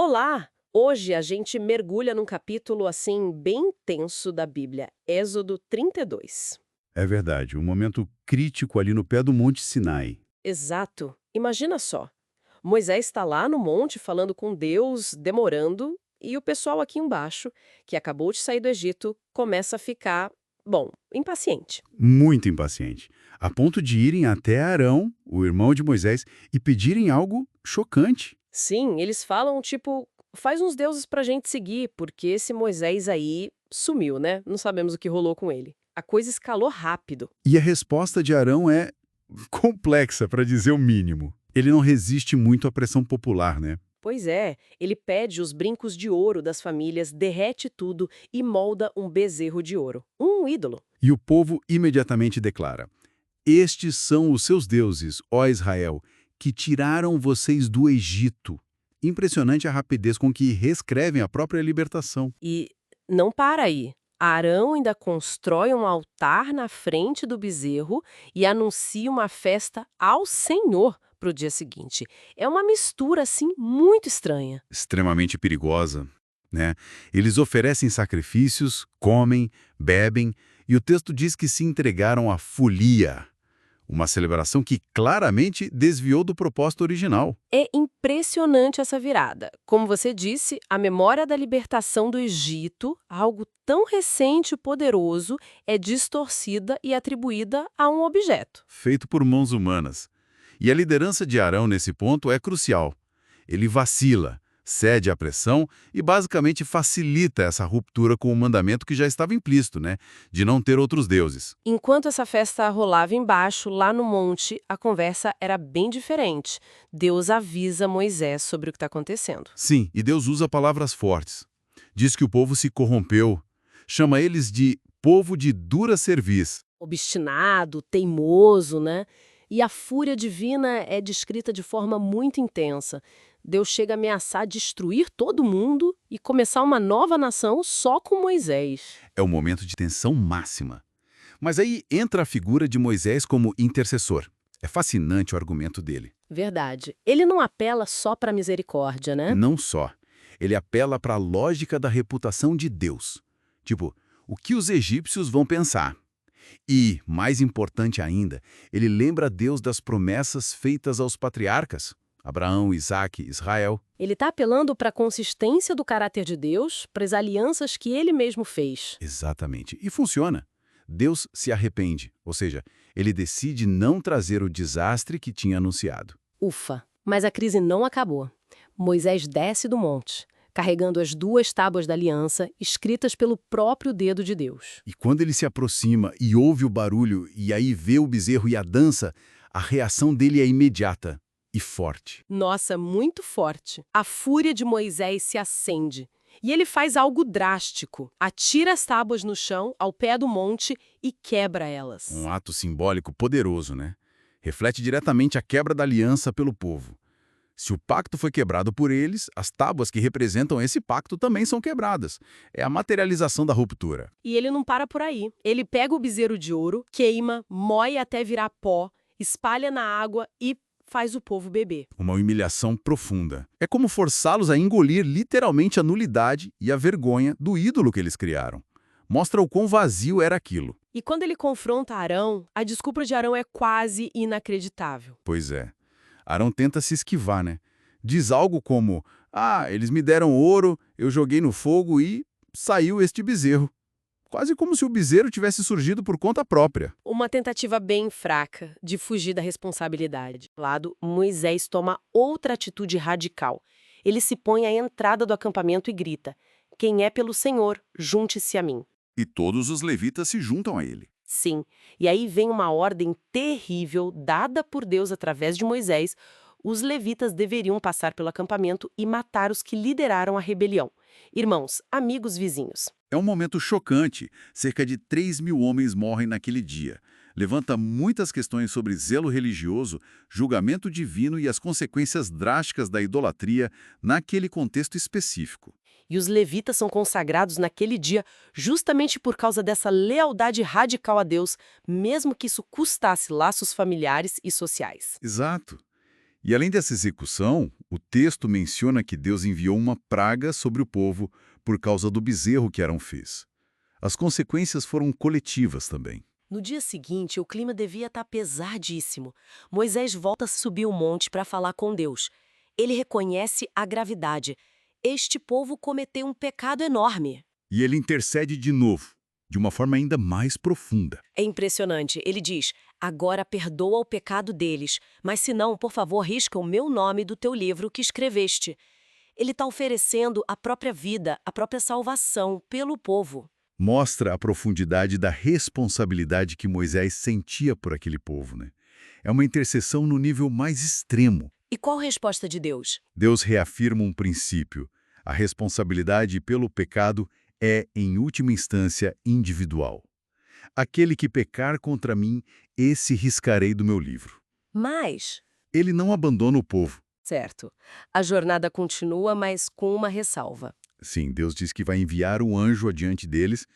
Olá! Hoje a gente mergulha num capítulo assim bem tenso da Bíblia, Êxodo 32. É verdade, um momento crítico ali no pé do Monte Sinai. Exato. Imagina só. Moisés está lá no monte falando com Deus, demorando, e o pessoal aqui embaixo, que acabou de sair do Egito, começa a ficar, bom, impaciente. Muito impaciente, a ponto de irem até Arão, o irmão de Moisés, e pedirem algo chocante. Sim, eles falam tipo, faz uns deuses pra gente seguir, porque esse Moisés aí sumiu, né? Não sabemos o que rolou com ele. A coisa escalou rápido. E a resposta de Arão é complexa, para dizer o mínimo. Ele não resiste muito à pressão popular, né? Pois é, ele pede os brincos de ouro das famílias, derrete tudo e molda um bezerro de ouro. Um ídolo. E o povo imediatamente declara: Estes são os seus deuses, ó Israel, que tiraram vocês do Egito. Impressionante a rapidez com que reescrevem a própria libertação. E não para aí. Arão ainda constrói um altar na frente do bezerro e anuncia uma festa ao Senhor para o dia seguinte. É uma mistura, assim, muito estranha. Extremamente perigosa, né? Eles oferecem sacrifícios, comem, bebem, e o texto diz que se entregaram à folia, uma celebração que claramente desviou do propósito original. É impressionante essa virada. Como você disse, a memória da libertação do Egito, algo tão recente e poderoso, é distorcida e atribuída a um objeto. Feito por mãos humanas. E a liderança de Arão nesse ponto é crucial. Ele vacila, cede à pressão e basicamente facilita essa ruptura com o mandamento que já estava implícito, né? De não ter outros deuses. Enquanto essa festa rolava embaixo, lá no monte, a conversa era bem diferente. Deus avisa Moisés sobre o que está acontecendo. Sim, e Deus usa palavras fortes. Diz que o povo se corrompeu, chama eles de povo de dura cerviz. Obstinado, teimoso, né? E a fúria divina é descrita de forma muito intensa. Deus chega a ameaçar destruir todo mundo e começar uma nova nação só com Moisés. É um momento de tensão máxima. Mas aí entra a figura de Moisés como intercessor. É fascinante o argumento dele. Verdade. Ele não apela só para misericórdia, né? Não só. Ele apela para a lógica da reputação de Deus. Tipo, o que os egípcios vão pensar? E, mais importante ainda, ele lembra Deus das promessas feitas aos patriarcas, Abraão, Isaque, Israel. Ele está apelando para a consistência do caráter de Deus, para as alianças que ele mesmo fez. Exatamente. E funciona. Deus se arrepende, ou seja, ele decide não trazer o desastre que tinha anunciado. Ufa! Mas a crise não acabou. Moisés desce do monte, carregando as duas tábuas da aliança, escritas pelo próprio dedo de Deus. E quando ele se aproxima e ouve o barulho e aí vê o bezerro e a dança, a reação dele é imediata e forte. Nossa, muito forte. A fúria de Moisés se acende. E ele faz algo drástico. Atira as tábuas no chão, ao pé do monte, e quebra elas. Um ato simbólico poderoso, né? Reflete diretamente a quebra da aliança pelo povo. Se o pacto foi quebrado por eles, as tábuas que representam esse pacto também são quebradas. É a materialização da ruptura. E ele não para por aí. Ele pega o bezerro de ouro, queima, moe até virar pó, espalha na água e faz o povo beber. Uma humilhação profunda. É como forçá-los a engolir literalmente a nulidade e a vergonha do ídolo que eles criaram. Mostra o quão vazio era aquilo. E quando ele confronta Arão, a desculpa de Arão é quase inacreditável. Pois é. Arão tenta se esquivar, né? Diz algo como: eles me deram ouro, eu joguei no fogo e saiu este bezerro. Quase como se o bezerro tivesse surgido por conta própria. Uma tentativa bem fraca de fugir da responsabilidade. Do lado, Moisés toma outra atitude radical. Ele se põe à entrada do acampamento e grita: "Quem é pelo Senhor, junte-se a mim." E todos os levitas se juntam a ele. Sim, e aí vem uma ordem terrível dada por Deus através de Moisés. Os levitas deveriam passar pelo acampamento e matar os que lideraram a rebelião. Irmãos, amigos, vizinhos. É um momento chocante. Cerca de 3.000 homens morrem naquele dia. Levanta muitas questões sobre zelo religioso, julgamento divino e as consequências drásticas da idolatria naquele contexto específico. E os levitas são consagrados naquele dia justamente por causa dessa lealdade radical a Deus, mesmo que isso custasse laços familiares e sociais. Exato. E além dessa execução, o texto menciona que Deus enviou uma praga sobre o povo por causa do bezerro que Arão fez. As consequências foram coletivas também. No dia seguinte, o clima devia estar pesadíssimo. Moisés volta a subir o monte para falar com Deus. Ele reconhece a gravidade. Este povo cometeu um pecado enorme. E ele intercede de novo, de uma forma ainda mais profunda. É impressionante. Ele diz: agora perdoa o pecado deles, mas se não, por favor, risca o meu nome do teu livro que escreveste. Ele está oferecendo a própria vida, a própria salvação pelo povo. Mostra a profundidade da responsabilidade que Moisés sentia por aquele povo, né? É uma intercessão no nível mais extremo. E qual a resposta de Deus? Deus reafirma um princípio. A responsabilidade pelo pecado é, em última instância, individual. Aquele que pecar contra mim, esse riscarei do meu livro. Mas, Ele não abandona o povo. certo, a jornada continua, mas com uma ressalva. Sim, Deus diz que vai enviar um anjo adiante deles,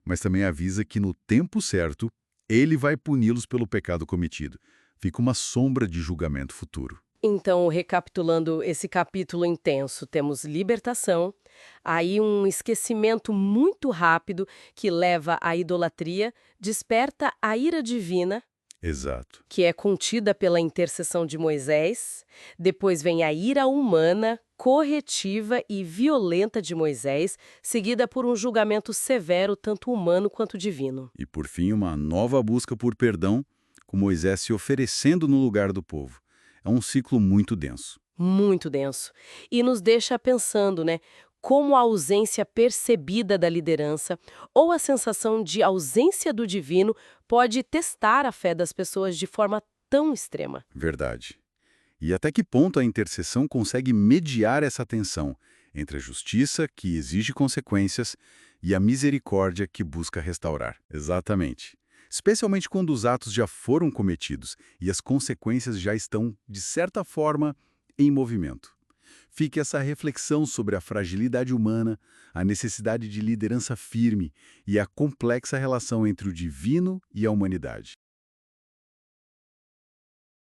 mas também avisa que no tempo certo, ele vai puni-los pelo pecado cometido. Fica uma sombra de julgamento futuro. Então, recapitulando esse capítulo intenso, temos libertação, aí um esquecimento muito rápido que leva à idolatria, desperta a ira divina, Exato. que é contida pela intercessão de Moisés, depois vem a ira humana, corretiva e violenta de Moisés, seguida por um julgamento severo, tanto humano quanto divino. E por fim, uma nova busca por perdão, com Moisés se oferecendo no lugar do povo. É um ciclo muito denso. Muito denso. E nos deixa pensando, né? Como a ausência percebida da liderança ou a sensação de ausência do divino pode testar a fé das pessoas de forma tão extrema. Verdade. E até que ponto a intercessão consegue mediar essa tensão entre a justiça, que exige consequências, e a misericórdia, que busca restaurar? Exatamente. Especialmente quando os atos já foram cometidos e as consequências já estão, de certa forma, em movimento. Fique essa reflexão sobre a fragilidade humana, a necessidade de liderança firme e a complexa relação entre o divino e a humanidade.